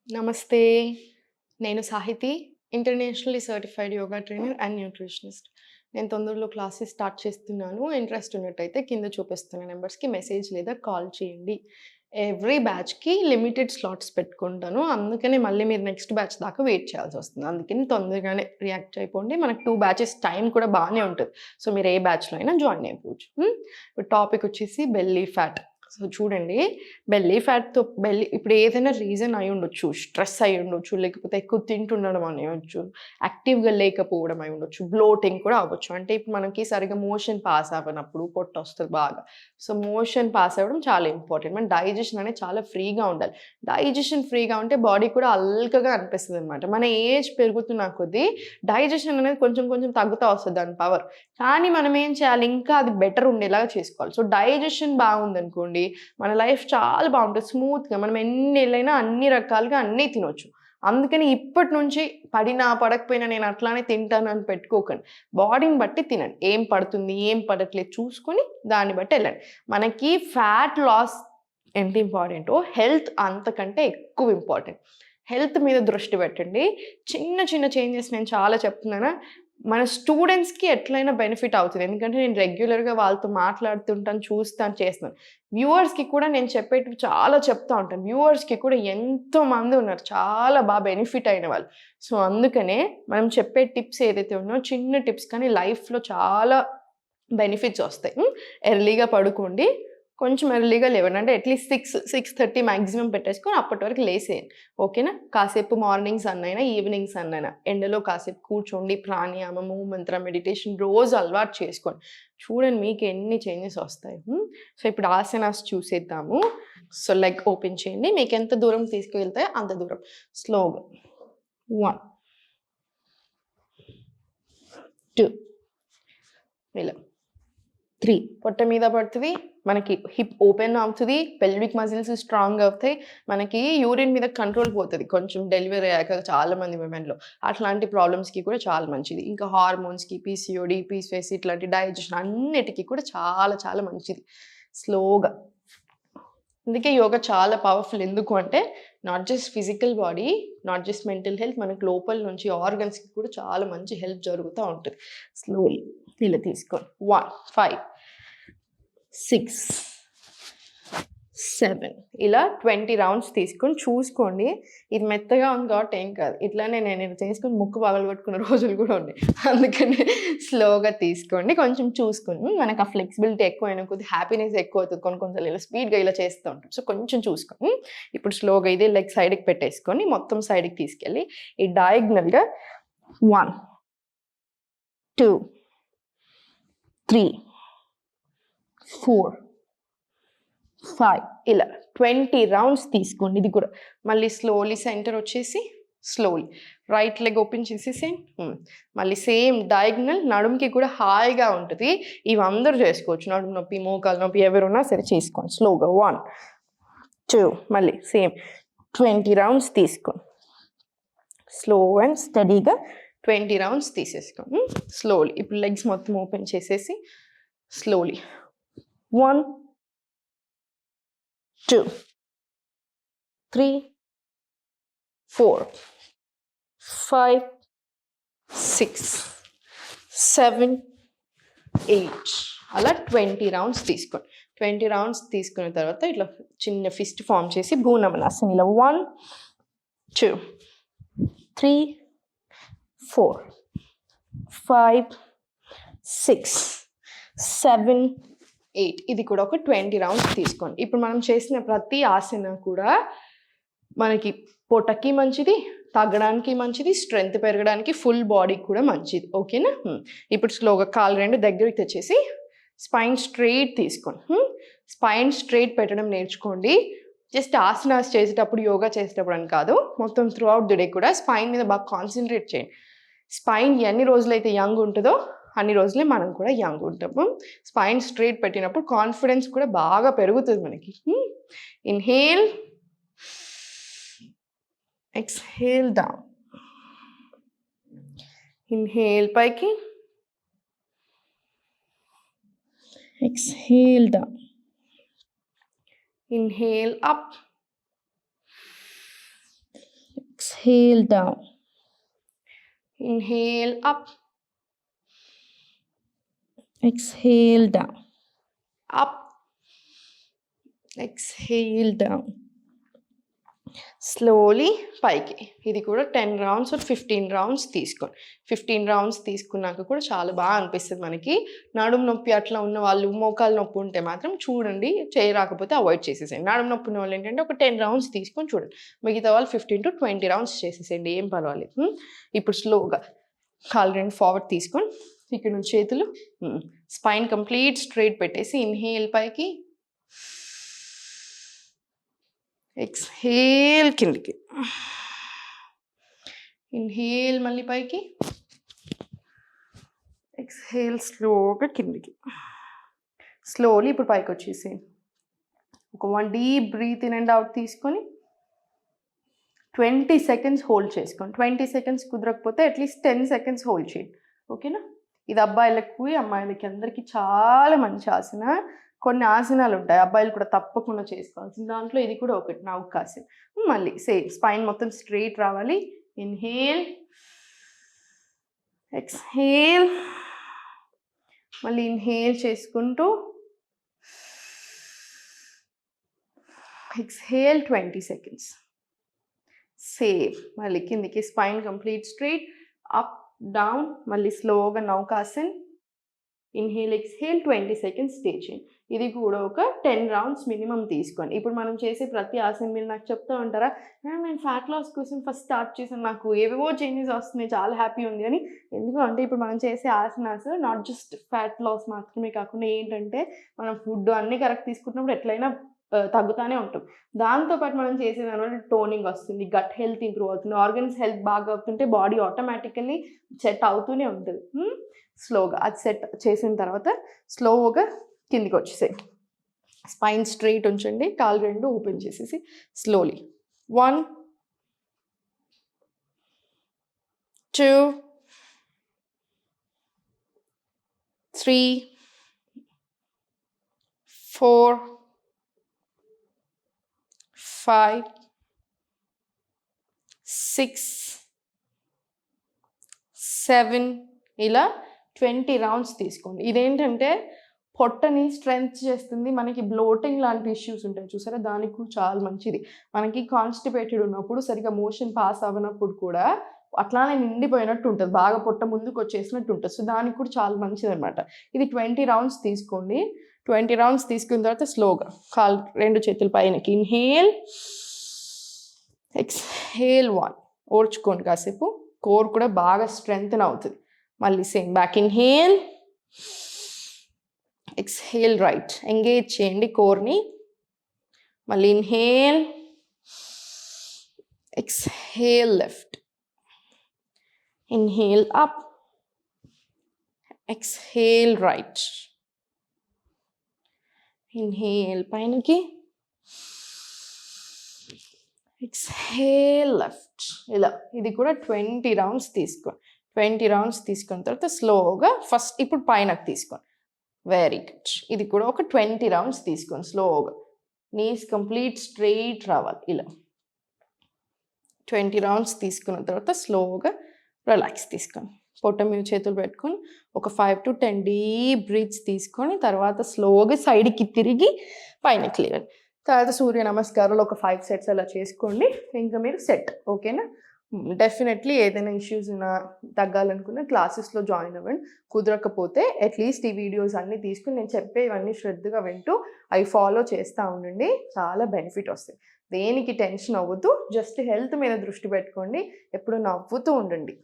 నమస్తే. నేను Sahithi. Internationally certified yoga trainer and nutritionist. నేను తొందరలో క్లాసెస్ స్టార్ట్ చేస్తున్నాను. ఇంట్రెస్ట్ ఉన్నట్టయితే కింద చూపిస్తున్న నంబర్స్‌కి మెసేజ్ లేదా కాల్ చేయండి. ఎవ్రీ బ్యాచ్‌కి లిమిటెడ్ స్లాట్స్ పెట్టుకుంటాను. అందుకనే మళ్ళీ మీరు నెక్స్ట్ బ్యాచ్ దాకా వెయిట్ చేయాల్సొస్తుంది. అందుకని తొందరగానే రియాక్ట్ అయిపోండి. మనకు 2 బ్యాచెస్ టైం కూడా బానే ఉంటది. సో, మీరు ఏ బ్యాచ్‌లో అయినా జాయిన్ అయిపోవచ్చు. ఇప్పుడు టాపిక్ వచ్చేసి బెల్లీ ఫ్యాట్. సో, చూడండి, ఇప్పుడు ఏదైనా రీజన్ అయ్యుండొచ్చు. స్ట్రెస్ అయ్యుండొచ్చు, లేకపోతే ఎక్కువ తింటుండడం అయ్యుండొచ్చు, యాక్టివ్‌గా లేకపోవడం అయ్యుండొచ్చు, బ్లోటింగ్ కూడా అవ్వచ్చు. అంటే ఇప్పుడు మనకి సరిగ్గా మోషన్ పాస్ అవ్వనప్పుడు పొట్టొస్తది బాగా. సో, మోషన్ పాస్ అవ్వడం చాలా ఇంపార్టెంట్. మన డైజెషన్ అనేది చాలా ఫ్రీగా ఉండాలి. డైజెషన్ ఫ్రీగా ఉంటే బాడీ కూడా అల్కగా అనిపిస్తదనమాట. మన ఏజ్ పెరుగుతున్న కొద్దీ డైజెషన్ అనేది కొంచెం కొంచెం తగ్గుతా వస్తది దాని పవర్. కానీ మనం ఏం చేయాలి? ఇంకా అది బెటర్ ఉండేలాగా చేసుకోవాలి. సో, డైజెషన్ బాగుందనుకోండి, మన లైఫ్ చాలా బావుంటది. స్మూత్‌గా మనం ఎన్నేళ్ళైనా అన్ని రకాలుగా అన్నీ తినొచ్చు. అందుకని ఇప్పటి నుంచి పడినా, పడకపోయినా నేను అట్లానే తింటానని పెట్టుకోకండి. బాడీని బట్టి తినండి. ఏం పడుతుంది, ఏం పడట్లేదు చూసుకొని దాన్ని బట్టి ఎళ్ళండి. మనకి ఫ్యాట్ లాస్ ఎంత ఇంపార్టెంటో హెల్త్ అంతకంటే ఎక్కువ ఇంపార్టెంట్. హెల్త్ మీద దృష్టి పెట్టండి. చిన్న చిన్న చేంజెస్ నేను చాలా చెప్తున్నానా, మన స్టూడెంట్స్‌కి ఎట్లైనా బెనిఫిట్ అవుతది. ఎందుకంటే నేను రెగ్యులర్‌గా వాళ్ళతో మాట్లాడుతుంటాను, చూస్తాను, చేస్తున్నాను. వ్యూవర్స్‌కి కూడా నేను చెప్పేటివి చాలా చెప్తా ఉంటాను. వ్యూవర్స్‌కి కూడా ఎంతోమంది ఉన్నారు. చాలా బెనిఫిట్ అయిన వాళ్ళు. సో, అందుకనే మనం చెప్పే టిప్స్ ఏదైతే ఉన్నాయో చిన్న టిప్స్ కానీ లైఫ్‌లో చాలా బెనిఫిట్స్ ఒస్తాయి. ఎర్లీగా పడుకోండి. కొంచెం ఎర్లీగా లేవండి. అంటే అట్‌లీస్ట్ 6:30 మాక్సిమం పెట్టేసుకొని అప్పటి వరకు లేసేయండి. ఓకేనా? కాసేపు మార్నింగ్స్ అన్నైనా, ఈవినింగ్స్ అన్నైనా ఎండలో కాసేపు కూర్చోండి. ప్రాణాయామము, మంత్ర మెడిటేషన్ రోజు అలవాటు చేసుకోండి. చూడండి మీకు ఎన్ని చేంజెస్ ఒస్తాయి. సో, ఇప్పుడు ఆసనాస్ చూసేద్దాము. సో, లెగ్ ఓపెన్ చేయండి. మీకెంత దూరం తీసుకువెళ్తాయో అంత దూరం. స్లోగా 1, 2 ఇలా 3 పొట్ట మీద పడుతది. మనకి హిప్ ఓపెన్ అవుతది. పెల్విక్ మజిల్స్ స్ట్రాంగ్ అవుతాయి. మనకి యూరిన్ మీద కంట్రోల్ పోతది. కొంచెం డెలివరీ అయ్యాక చాలా మంది విమెన్‌లో. అట్లాంటి ప్రాబ్లమ్స్‌కి కూడా చాలా మంచిది. ఇంకా హార్మోన్స్‌కి, పీసీఓడీ, పీసీఓఎస్ ఇట్లాంటి డైజెషన్ అన్నిటికి కూడా చాలా చాలా మంచిది. స్లోగా. అందుకే యోగా చాలా పవర్‌ఫుల్. ఎందుకు అంటే not just physical body, not just mental health, మనకు లోపల నుంచి ఆర్గన్స్‌కి కూడా చాలా మంచి హెల్ప్ జరుగుతా ఉంటది. స్లోలీ ఇలా తీసుకోండి. 1, 5, 6, 7 ఇలా 20 రౌండ్స్ తీసుకొని చూసుకోండి. ఇది మెత్తగా ఉంది కాబట్టి ఏం కాదు. ఇట్లానే నేను ఇలా చేసుకొని ముక్కు పగలగొట్టుకున్న రోజులు కూడా ఉన్నాయి. అందుకని స్లోగా తీసుకోండి. కొంచెం చూసుకొని మనకు ఆ ఫ్లెక్సిబిలిటీ ఎక్కువైన కొద్దీ హ్యాపీనెస్ ఎక్కువ అవుతది. కొన్ని కొన్ని సార్లు ఇలా స్పీడ్‌గా ఇలా చేస్తూ ఉంటాం. సో, కొంచెం చూసుకొని ఇప్పుడు స్లోగా ఇదే లెగ్ సైడ్‌కి పెట్టేసుకొని మొత్తం సైడ్‌కి తీసుకెళ్ళి ఈ డయాగ్నల్‌గా 1, 2, 3, 4, 5 ఇలా 20 రౌండ్స్ తీసుకోండి. ఇది కూడా మళ్ళీ స్లోలీ సెంటర్ వచ్చేసి స్లోలీ రైట్ లెగ్ ఓపెన్ చేసేసేయండి. మళ్ళీ సేమ్ డయాగ్నల్ నడుముకి కూడా హాయిగా ఉంటది. ఇవి అందరూ చేసుకోవచ్చు. నడుము నొప్పి, మోకాలు నొప్పి ఎవరున్నా సరే చేసుకోండి. స్లోగా 1, 2 మళ్ళీ సేమ్ 20 రౌండ్స్ తీసుకోండి. స్లో అండ్ స్టడీగా 20 రౌండ్స్ తీసేసుకోండి. స్లోలీ ఇప్పుడు లెగ్స్ మొత్తం ఓపెన్ చేసేసి స్లోలీ 1, 2, 3, 4, 5, 6, 7, 8 అలా 20 రౌండ్స్ తీసుకోండి. 20 రౌండ్స్ తీసుకున్న తర్వాత ఇట్లా చిన్న ఫిస్ట్ ఫామ్ చేసి భూనమనాసన్ ఇలా 1, 2, 3, 4, 5, 6, 7, 8 ఇది కూడా ఒక 20 రౌండ్స్ తీసుకోండి. ఇప్పుడు మనం చేసిన ప్రతి ఆసన కూడా మనకి పొట్టకి మంచిది, తగ్గడానికి మంచిది, స్ట్రెంత్ పెరగడానికి, ఫుల్ బాడీకి కూడా మంచిది. ఓకేనా? ఇప్పుడు స్లోగా కాళ్ళు 2 దగ్గరికి తెచ్చేసి స్పైన్ స్ట్రెయిట్ తీసుకోండి. స్పైన్ స్ట్రెయిట్ పెట్టడం నేర్చుకోండి. జస్ట్ ఆసనాస్ చేసేటప్పుడు, యోగా చేసేటప్పుడు అని కాదు, మొత్తం త్రూ అవుట్ ది డే కూడా స్పైన్ మీద బాగా కాన్సంట్రేట్ చేయండి. స్పైన్ ఎన్ని రోజులైతే యంగ్ ఉంటుందో అన్ని రోజులే మనం కూడా యంగ్ ఉంటాము. స్పైన్ స్ట్రెయిట్ పెట్టినప్పుడు కాన్ఫిడెన్స్ కూడా బాగా పెరుగుతుంది మనకి. Inhale, exhale down. ఇన్హేల్ పైకి, exhale down. Inhale up, exhale down, inhale up, exhale down, up, exhale down. Slowly పైకి. ఇది కూడా 10 రౌండ్స్ ఆర్ 15 రౌండ్స్ తీసుకోండి. 15 రౌండ్స్ తీసుకున్నాక కూడా చాలా బాగా అనిపిస్తుంది మనకి. నడుము నొప్పి అట్లా ఉన్న వాళ్ళు, మోకాలు నొప్పి ఉంటే మాత్రం చూడండి, చేయరాకపోతే అవాయిడ్ చేసేసేయండి. నడుము నొప్పి ఉన్న వాళ్ళు ఏంటంటే ఒక 10 రౌండ్స్ తీసుకొని చూడండి. మిగతా వాళ్ళు 15 to 20 రౌండ్స్ చేసేసేయండి, ఏం పర్వాలేదు. ఇప్పుడు స్లోగా కాలు రెండు ఫార్వర్డ్ తీసుకొని ఇక్కడ నుంచి చేతులు స్పైన్ కంప్లీట్ స్ట్రైట్ పెట్టేసి ఇన్హేల్ పైకి, ఎక్స్హేల్ కిందికి, ఇన్హేల్ మళ్ళీ పైకి, ఎక్స్హేల్ స్లోగా కిందికి. స్లోలీ ఇప్పుడు పైకి వచ్చేసి ఒక 1 deep breath in and out తీసుకొని 20 సెకండ్స్ హోల్డ్ చేసుకోండి. 20 సెకండ్స్ కుదరకపోతే అట్లీస్ట్ 10 సెకండ్స్ హోల్డ్ చేయండి. ఓకేనా? ఇది అబ్బాయిలకు అమ్మాయిలకి అందరికీ చాలా మంచి ఆసన. కొన్ని ఆసనాలు ఉంటాయి అబ్బాయిలు కూడా తప్పకుండా చేసుకోవాల్సింది, దాంట్లో ఇది కూడా ఒకటి నౌకాసన్. మళ్ళీ సేమ్ స్పైన్ మొత్తం స్ట్రైట్ రావాలి. ఇన్హేల్, ఎక్స్హేల్, మళ్ళీ ఇన్హేల్ చేసుకుంటూ ఎక్స్హేల్ 20 సెకండ్స్. సేమ్ మళ్ళీ కిందికి spine complete straight, up down, మళ్ళీ స్లోగా నౌకాసన్. ఇన్హేల్, ఎక్స్హేల్ 20 సెకండ్స్ స్టే చేయండి. ఇది కూడా ఒక 10 రౌండ్స్ మినిమం తీసుకోండి. ఇప్పుడు మనం చేసే ప్రతి ఆసన మీరు నాకు చెప్తూ ఉంటారా, నేను ఫ్యాట్ లాస్ కోసం ఫస్ట్ స్టార్ట్ చేశాను, నాకు ఏవేవో చేంజెస్ వస్తున్నాయి, చాలా హ్యాపీ ఉంది అని. ఎందుకంటే ఇప్పుడు మనం చేసే ఆసనాస్ నాట్ జస్ట్ ఫ్యాట్ లాస్ మాత్రమే కాకుండా ఏంటంటే మనం ఫుడ్ అన్నీ కరెక్ట్ తీసుకుంటున్నప్పుడు ఎట్లయినా తగ్గుతూనే ఉంటాం. దాంతోపాటు మనం చేసే దానివల్ల టోనింగ్ వస్తుంది, గట్ హెల్త్ ఇంప్రూవ్ అవుతుంది, ఆర్గన్స్ హెల్త్ బాగా అవుతుంటే బాడీ ఆటోమేటికల్లీ సెట్ అవుతూనే ఉంటుంది. స్లోగా అది సెట్ చేసిన తర్వాత స్లోగా కిందికి వచ్చేసాయి. స్పైన్ స్ట్రైట్ ఉంచండి, కాలు రెండు ఓపెన్ చేసేసి స్లోలీ 1 2 3 4 5 6 7 ఇలా 20 రౌండ్స్ తీసుకోండి. ఇదేంటంటే పొట్టని స్ట్రెంగ్త్ చేస్తుంది. మనకి బ్లోటింగ్ లాంటి ఇష్యూస్ ఉంటాయి చూసారా, దానికి కూడా చాలా మంచిది. మనకి కాన్స్టిపేటెడ్ ఉన్నప్పుడు, సరిగా మోషన్ పాస్ అవ్వనప్పుడు కూడా అట్లానే నిండిపోయినట్టు ఉంటుంది, బాగా పొట్ట ముందుకు వచ్చేసినట్టు ఉంటుంది. సో దానికి కూడా చాలా మంచిది అనమాట. ఇది 20 రౌండ్స్ తీసుకోండి. 20 రౌండ్స్ తీసుకున్న తర్వాత స్లోగా కాలు రెండు చేతుల పైనకి, ఇన్హేల్, ఎక్స్హేల్ 1. ఓర్చుకోండి కాసేపు, కోర్ కూడా బాగా స్ట్రెంగ్తన్ అవుతుంది. మళ్ళీ same back, inhale, exhale right, engage చేయండి కోర్ని. మళ్ళీ inhale, exhale left, inhale up, exhale right, inhale పైనకి, ఎక్స్హేల్ లెఫ్ట్. ఇలా ఇది కూడా 20 రౌండ్స్ తీసుకోండి. 20 రౌండ్స్ తీసుకున్న తర్వాత స్లోగా ఫస్ట్ ఇప్పుడు పైనకి తీసుకోండి. Very good. ఇది కూడా ఒక 20 రౌండ్స్ తీసుకోండి స్లోగా. నీస్ కంప్లీట్ స్ట్రైట్ రావాలి. ఇలా 20 రౌండ్స్ తీసుకున్న తర్వాత స్లోగా రిలాక్స్ తీసుకోండి. పొట్ట మీద చేతులు పెట్టుకొని ఒక 5 to 10 డీప్ బ్రీత్స్ తీసుకొని తర్వాత స్లోగా సైడ్కి తిరిగి పైనకి లేవండి. తర్వాత సూర్య నమస్కారాలు ఒక 5 సెట్స్ అలా చేసుకోండి. ఇంకా మీరు సెట్. ఓకేనా? డెఫినెట్లీ ఏదైనా ఇష్యూస్ ఉన్నా తగ్గాలనుకున్న క్లాసెస్లో జాయిన్ అవ్వండి. కుదరకపోతే అట్లీస్ట్ ఈ వీడియోస్ అన్నీ తీసుకుని నేను చెప్పేవన్నీ శ్రద్ధగా వింటూ అవి ఫాలో చేస్తూ ఉండండి. చాలా బెనిఫిట్ వస్తాయి. దేనికి టెన్షన్ అవ్వద్దు, జస్ట్ హెల్త్ మీద దృష్టి పెట్టుకోండి, ఎప్పుడు నవ్వుతూ ఉండండి.